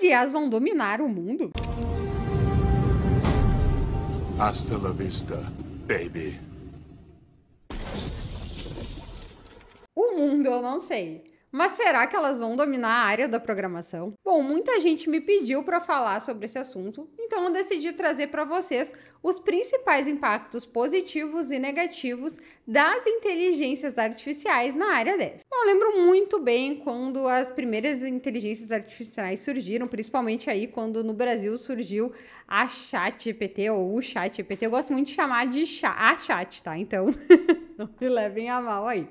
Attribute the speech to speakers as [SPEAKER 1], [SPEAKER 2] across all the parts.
[SPEAKER 1] As IAs vão dominar o mundo?
[SPEAKER 2] Hasta la vista, baby.
[SPEAKER 1] O mundo eu não sei. Mas será que elas vão dominar a área da programação? Bom, muita gente me pediu para falar sobre esse assunto, então eu decidi trazer para vocês os principais impactos positivos e negativos das inteligências artificiais na área dev. Eu lembro muito bem quando as primeiras inteligências artificiais surgiram, principalmente aí quando no Brasil surgiu a ChatGPT ou o ChatGPT. Eu gosto muito de chamar de a Chat, tá? Então não me levem a mal aí.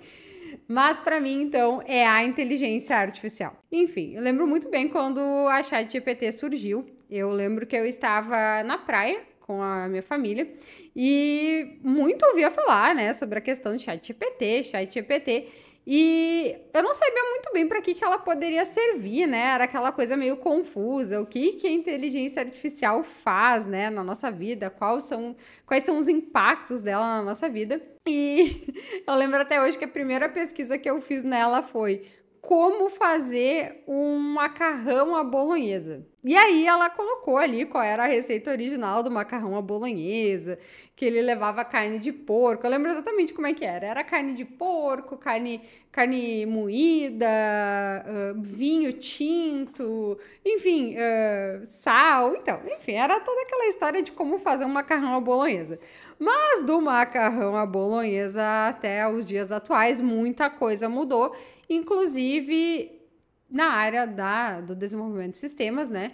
[SPEAKER 1] Mas para mim, então, é a inteligência artificial. Enfim, eu lembro muito bem quando a ChatGPT surgiu. Eu lembro que eu estava na praia com a minha família e muito ouvia falar, né, sobre a questão de ChatGPT. E eu não sabia muito bem para que ela poderia servir, né? Era aquela coisa meio confusa. O que a inteligência artificial faz, né, na nossa vida? Quais são os impactos dela na nossa vida? E eu lembro até hoje que a primeira pesquisa que eu fiz nela foi como fazer um macarrão à bolonhesa. E aí ela colocou ali qual era a receita original do macarrão à bolonhesa, que ele levava carne de porco. Eu lembro exatamente como é que era. Era carne de porco, carne moída, vinho tinto, enfim, sal. Então, enfim, era toda aquela história de como fazer um macarrão à bolonhesa. Mas do macarrão à bolonhesa até os dias atuais, muita coisa mudou, inclusive na área do desenvolvimento de sistemas, né?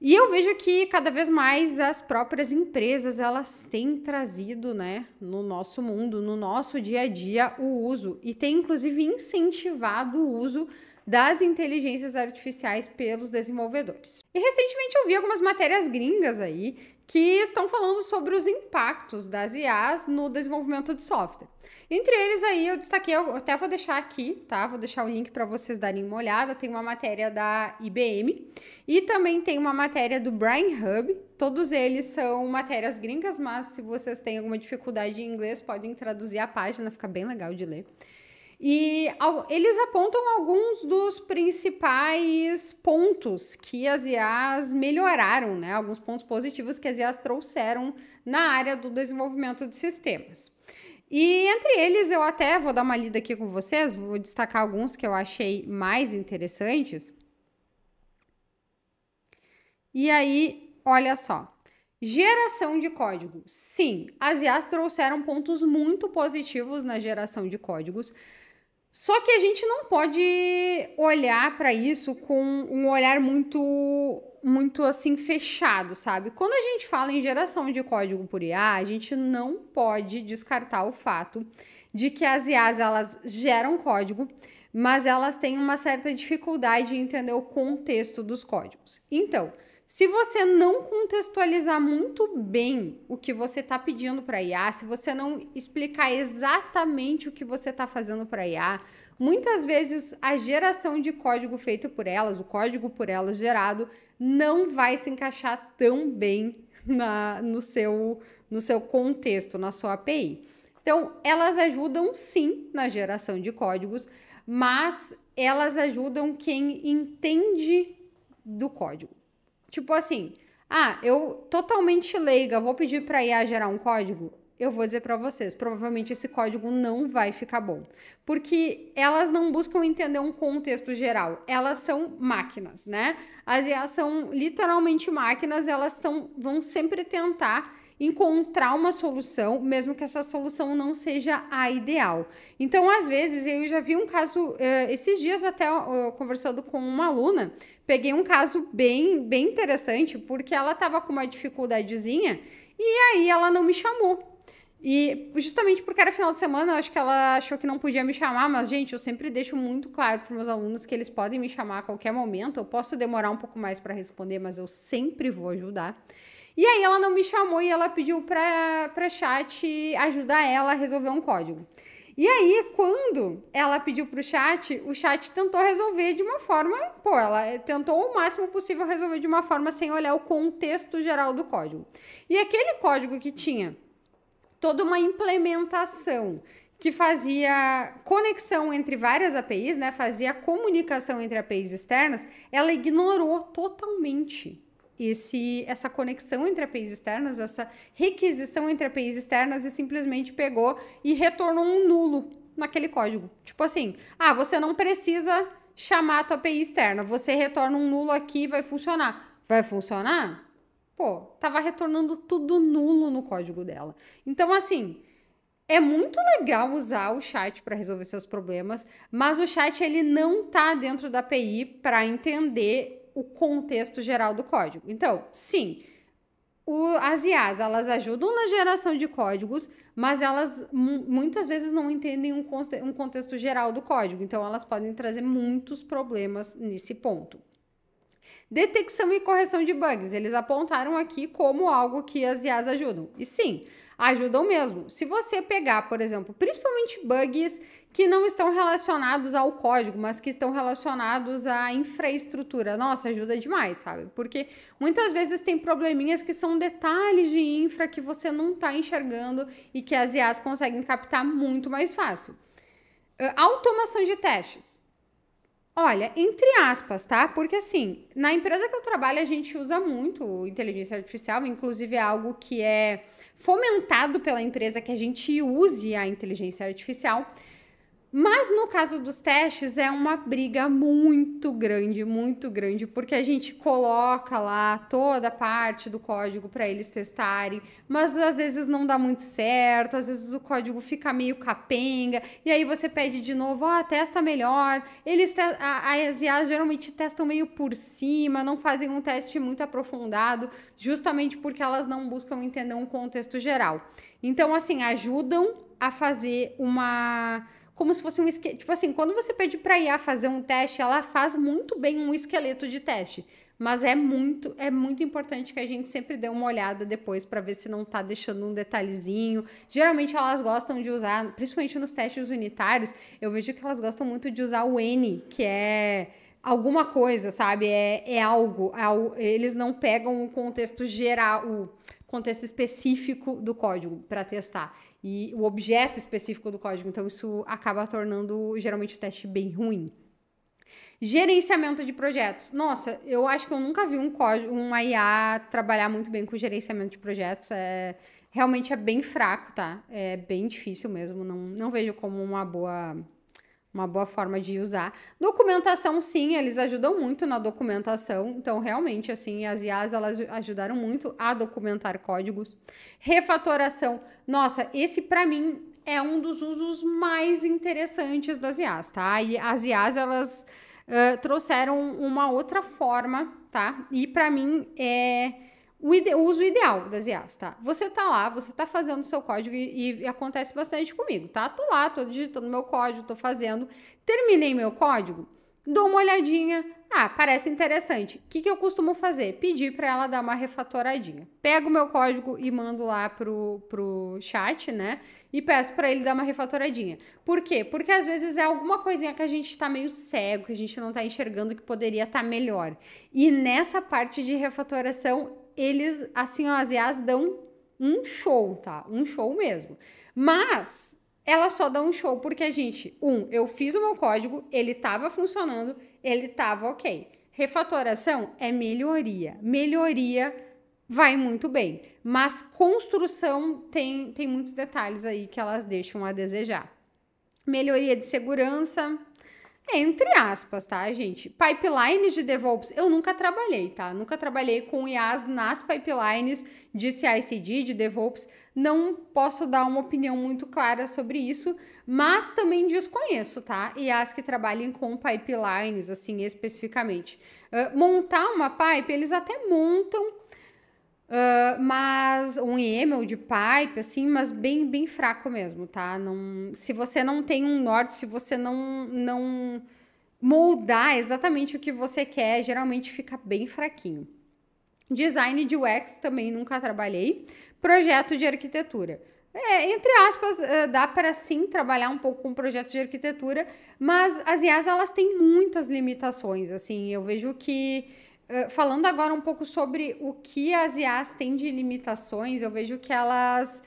[SPEAKER 1] E eu vejo que cada vez mais as próprias empresas, elas têm trazido, né, no nosso mundo, no nosso dia a dia, o uso e tem inclusive incentivado o uso das inteligências artificiais pelos desenvolvedores. E recentemente eu vi algumas matérias gringas aí que estão falando sobre os impactos das IAs no desenvolvimento de software. Entre eles aí eu destaquei, eu até vou deixar aqui, tá? Vou deixar o link para vocês darem uma olhada. Tem uma matéria da IBM e também tem uma matéria do Brain Hub. Todos eles são matérias gringas, mas se vocês têm alguma dificuldade em inglês, podem traduzir a página, fica bem legal de ler. E eles apontam alguns dos principais pontos que as IAs melhoraram, né? Alguns pontos positivos que as IAs trouxeram na área do desenvolvimento de sistemas. E entre eles, eu até vou dar uma lida aqui com vocês, vou destacar alguns que eu achei mais interessantes. E aí, olha só. Geração de código. Sim, as IAs trouxeram pontos muito positivos na geração de códigos. Só que a gente não pode olhar para isso com um olhar muito assim fechado, sabe? Quando a gente fala em geração de código por IA, a gente não pode descartar o fato de que as IAs, elas geram código, mas elas têm uma certa dificuldade em entender o contexto dos códigos. Então, se você não contextualizar muito bem o que você está pedindo para a IA, se você não explicar exatamente o que você está fazendo para a IA, muitas vezes a geração de código feito por elas, o código por elas gerado, não vai se encaixar tão bem no seu contexto, na sua API. Então, elas ajudam sim na geração de códigos, mas elas ajudam quem entende do código. Tipo assim, eu totalmente leiga, vou pedir para a IA gerar um código? Eu vou dizer para vocês, provavelmente esse código não vai ficar bom. Porque elas não buscam entender um contexto geral, elas são máquinas, né? As IAs são literalmente máquinas, elas vão sempre tentar encontrar uma solução, mesmo que essa solução não seja a ideal. Então, às vezes, eu já vi um caso, esses dias até conversando com uma aluna, peguei um caso bem interessante, porque ela estava com uma dificuldadezinha e aí ela não me chamou. E justamente porque era final de semana, eu acho que ela achou que não podia me chamar, mas, gente, eu sempre deixo muito claro para os meus alunos que eles podem me chamar a qualquer momento. Eu posso demorar um pouco mais para responder, mas eu sempre vou ajudar. E aí ela não me chamou e ela pediu para chat ajudar ela a resolver um código. E aí, quando ela pediu para o chat tentou resolver de uma forma, ela tentou o máximo possível resolver de uma forma sem olhar o contexto geral do código. E aquele código que tinha toda uma implementação que fazia conexão entre várias APIs, né? Fazia comunicação entre APIs externas, ela ignorou totalmente essa conexão entre APIs externas, essa requisição entre APIs externas e simplesmente pegou e retornou um nulo naquele código. Tipo assim, você não precisa chamar a tua API externa, você retorna um nulo aqui e vai funcionar. Vai funcionar? Pô, tava retornando tudo nulo no código dela. Então, assim, é muito legal usar o chat para resolver seus problemas, mas o chat ele não tá dentro da API para entender o contexto geral do código. Então, sim, as IAs, elas ajudam na geração de códigos, mas elas muitas vezes não entendem um contexto geral do código. Então, elas podem trazer muitos problemas nesse ponto. Detecção e correção de bugs. Eles apontaram aqui como algo que as IAs ajudam. E sim, ajudam mesmo. Se você pegar, por exemplo, principalmente bugs que não estão relacionados ao código, mas que estão relacionados à infraestrutura. Nossa, ajuda demais, sabe? Porque muitas vezes tem probleminhas que são detalhes de infra que você não está enxergando e que as IAs conseguem captar muito mais fácil. Automação de testes. Olha, entre aspas, tá? Porque assim, na empresa que eu trabalho a gente usa muito inteligência artificial, inclusive é algo que é fomentado pela empresa que a gente use a inteligência artificial. Mas no caso dos testes é uma briga muito grande, porque a gente coloca lá toda a parte do código para eles testarem, mas às vezes não dá muito certo, às vezes o código fica meio capenga, e aí você pede de novo, testa melhor. As IAs geralmente testam meio por cima, não fazem um teste muito aprofundado, justamente porque elas não buscam entender um contexto geral. Então, assim, ajudam a fazer como se fosse um esqueleto. Tipo assim, quando você pede para a IA fazer um teste, ela faz muito bem um esqueleto de teste. Mas é muito importante que a gente sempre dê uma olhada depois para ver se não tá deixando um detalhezinho. Geralmente elas gostam de usar, principalmente nos testes unitários, eu vejo que elas gostam muito de usar o N, que é alguma coisa, sabe? É algo. Eles não pegam o contexto geral, o contexto específico do código para testar. E o objeto específico do código. Então, isso acaba tornando, geralmente, o teste bem ruim. Gerenciamento de projetos. Nossa, eu acho que eu nunca vi uma IA trabalhar muito bem com gerenciamento de projetos. Realmente é bem fraco, tá? É bem difícil mesmo. Não vejo como uma boa forma de usar. Documentação, sim, eles ajudam muito na documentação. Então, realmente, assim, as IAs, elas ajudaram muito a documentar códigos. Refatoração. Nossa, esse, para mim, é um dos usos mais interessantes das IAs, tá? E as IAs, elas trouxeram uma outra forma, tá? E, para mim, é o uso ideal das IAs, tá? Você tá lá, você tá fazendo o seu código e acontece bastante comigo, tá? Tô lá, tô digitando meu código, tô fazendo, terminei meu código, dou uma olhadinha, parece interessante. O que eu costumo fazer? Pedir para ela dar uma refatoradinha. Pego o meu código e mando lá pro chat, né? E peço para ele dar uma refatoradinha. Por quê? Porque às vezes é alguma coisinha que a gente tá meio cego, que a gente não tá enxergando que poderia estar melhor. E nessa parte de refatoração, eles, assim, as IAs dão um show, tá? Um show mesmo. Mas ela só dá um show porque, eu fiz o meu código, ele tava funcionando, ele tava ok. Refatoração é melhoria. Melhoria vai muito bem. Mas construção tem muitos detalhes aí que elas deixam a desejar. Melhoria de segurança, entre aspas, tá, gente? Pipelines de DevOps, eu nunca trabalhei, tá? Nunca trabalhei com IAs nas pipelines de CI/CD, de DevOps. Não posso dar uma opinião muito clara sobre isso, mas também desconheço, tá? IAs que trabalhem com pipelines, assim, especificamente. Montar uma pipe, eles até montam, mas um YAML de pipe, assim, mas bem fraco mesmo, tá? Se você não tem um norte, se você não moldar exatamente o que você quer, geralmente fica bem fraquinho. Design de UX também nunca trabalhei. Projeto de arquitetura. Entre aspas, dá para sim trabalhar um pouco com projeto de arquitetura, mas as IAs, elas têm muitas limitações, assim, eu vejo que falando agora um pouco sobre o que as IAs têm de limitações, eu vejo que elas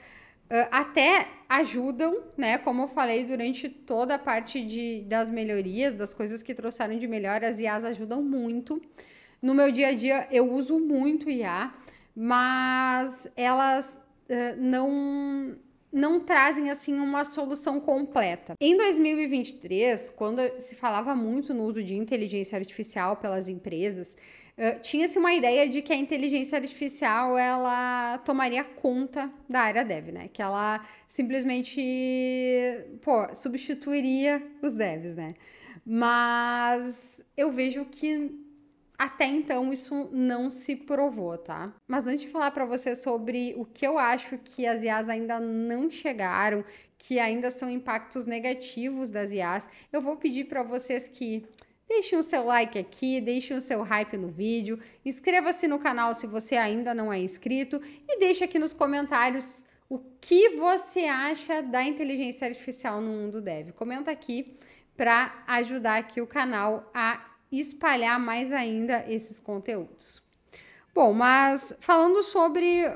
[SPEAKER 1] até ajudam, né? Como eu falei, durante toda a parte das melhorias, das coisas que trouxeram de melhor, as IAs ajudam muito. No meu dia a dia, eu uso muito IA, mas elas não trazem, assim, uma solução completa. Em 2023, quando se falava muito no uso de inteligência artificial pelas empresas, tinha-se uma ideia de que a inteligência artificial, ela tomaria conta da área dev, né? Que ela simplesmente, substituiria os devs, né? Mas eu vejo que até então isso não se provou, tá? Mas antes de falar para você sobre o que eu acho que as IAs ainda não chegaram, que ainda são impactos negativos das IAs, eu vou pedir para vocês que deixem o seu like aqui, deixem o seu hype no vídeo, inscreva-se no canal se você ainda não é inscrito e deixe aqui nos comentários o que você acha da inteligência artificial no mundo dev. Comenta aqui para ajudar aqui o canal a espalhar mais ainda esses conteúdos. Bom, mas falando sobre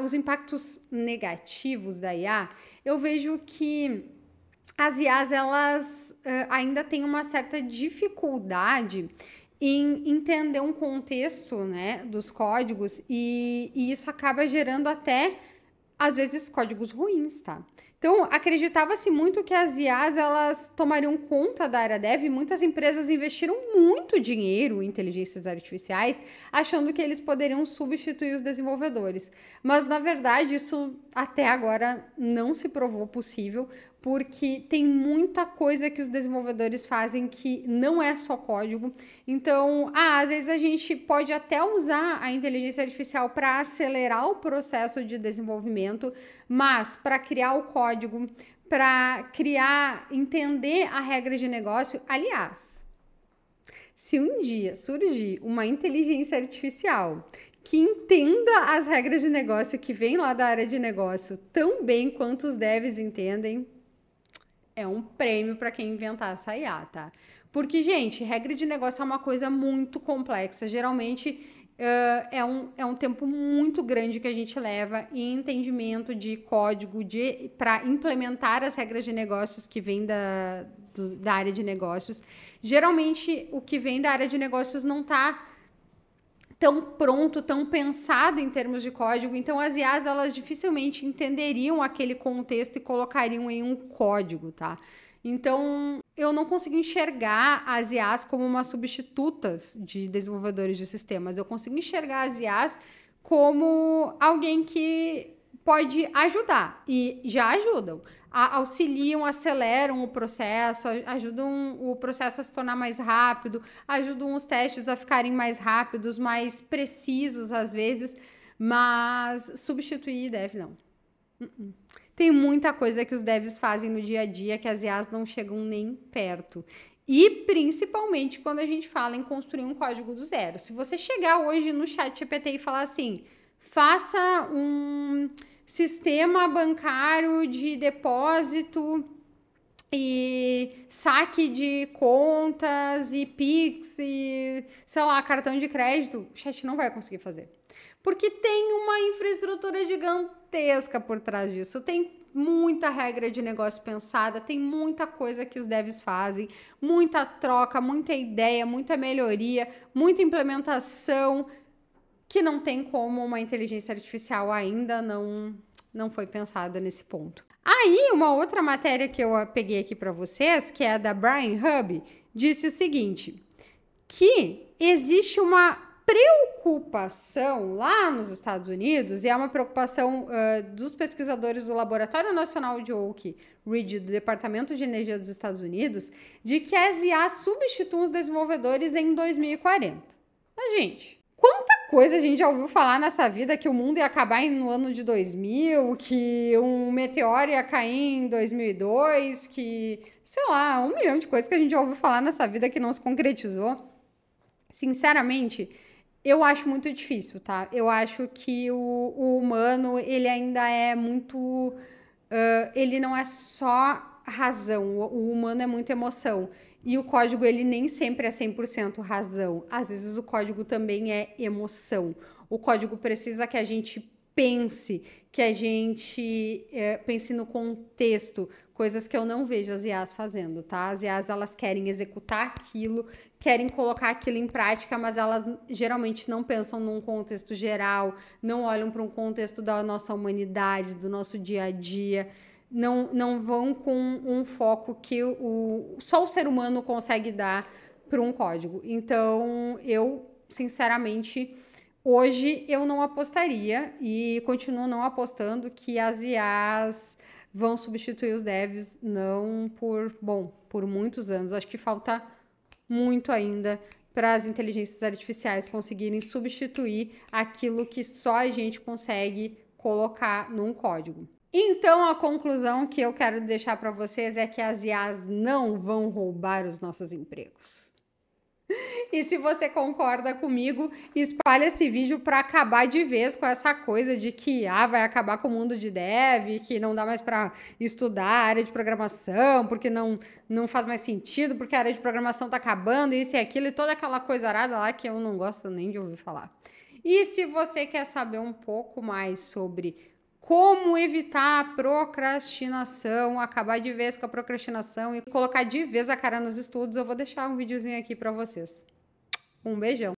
[SPEAKER 1] os impactos negativos da IA, eu vejo que as IAs, elas ainda têm uma certa dificuldade em entender um contexto, né, dos códigos e isso acaba gerando até, às vezes, códigos ruins, tá? Então, acreditava-se muito que as IAs, elas tomariam conta da área dev e muitas empresas investiram muito dinheiro em inteligências artificiais, achando que eles poderiam substituir os desenvolvedores. Mas, na verdade, isso até agora não se provou possível, porque tem muita coisa que os desenvolvedores fazem que não é só código. Então, às vezes a gente pode até usar a inteligência artificial para acelerar o processo de desenvolvimento, mas para criar o código, para entender a regra de negócio, aliás, se um dia surgir uma inteligência artificial que entenda as regras de negócio que vem lá da área de negócio tão bem quanto os devs entendem, é um prêmio para quem inventar essa IA, tá? Porque, gente, regra de negócio é uma coisa muito complexa. Geralmente é um tempo muito grande que a gente leva em entendimento de código para implementar as regras de negócios que vêm da área de negócios. Geralmente, o que vem da área de negócios não está tão pronto, tão pensado em termos de código, então as IAs, elas dificilmente entenderiam aquele contexto e colocariam em um código, tá? Então, eu não consigo enxergar as IAs como uma substitutas de desenvolvedores de sistemas, eu consigo enxergar as IAs como alguém que pode ajudar, e já ajudam. Auxiliam, aceleram o processo, ajudam o processo a se tornar mais rápido, ajudam os testes a ficarem mais rápidos, mais precisos às vezes, mas substituir dev não. Tem muita coisa que os devs fazem no dia a dia que as IAs não chegam nem perto. E principalmente quando a gente fala em construir um código do zero. Se você chegar hoje no ChatGPT e falar assim, faça um sistema bancário de depósito e saque de contas e Pix e, sei lá, cartão de crédito, o chat não vai conseguir fazer. Porque tem uma infraestrutura gigantesca por trás disso, tem muita regra de negócio pensada, tem muita coisa que os devs fazem, muita troca, muita ideia, muita melhoria, muita implementação, que não tem como uma inteligência artificial ainda não foi pensada nesse ponto. Aí, uma outra matéria que eu peguei aqui para vocês, que é a da Brian Hub, disse o seguinte, que existe uma preocupação lá nos Estados Unidos, e é uma preocupação dos pesquisadores do Laboratório Nacional de Oak Ridge, do Departamento de Energia dos Estados Unidos, de que as IAs substituam os desenvolvedores em 2040. Mas, gente, quanta coisa a gente já ouviu falar nessa vida, que o mundo ia acabar no ano de 2000, que um meteoro ia cair em 2002, que, sei lá, 1 milhão de coisas que a gente já ouviu falar nessa vida que não se concretizou. Sinceramente, eu acho muito difícil, tá? Eu acho que o humano, ele ainda é muito... ele não é só razão, o humano é muito emoção. E o código, ele nem sempre é 100% razão. Às vezes o código também é emoção. O código precisa que a gente pense, que a gente pense no contexto, coisas que eu não vejo as IAs fazendo, tá? As IAs, elas querem executar aquilo, querem colocar aquilo em prática, mas elas geralmente não pensam num contexto geral, não olham para um contexto da nossa humanidade, do nosso dia a dia, não vão com um foco que só o ser humano consegue dar para um código. Então, eu, sinceramente, hoje eu não apostaria e continuo não apostando que as IAs vão substituir os devs, não por muitos anos. Acho que falta muito ainda para as inteligências artificiais conseguirem substituir aquilo que só a gente consegue colocar num código. Então, a conclusão que eu quero deixar para vocês é que as IAs não vão roubar os nossos empregos. E se você concorda comigo, espalha esse vídeo para acabar de vez com essa coisa de que vai acabar com o mundo de dev, que não dá mais para estudar a área de programação, porque não faz mais sentido, porque a área de programação tá acabando, isso e aquilo, e toda aquela coisa arada lá que eu não gosto nem de ouvir falar. E se você quer saber um pouco mais sobre como evitar a procrastinação, acabar de vez com a procrastinação e colocar de vez a cara nos estudos, eu vou deixar um videozinho aqui para vocês. Um beijão!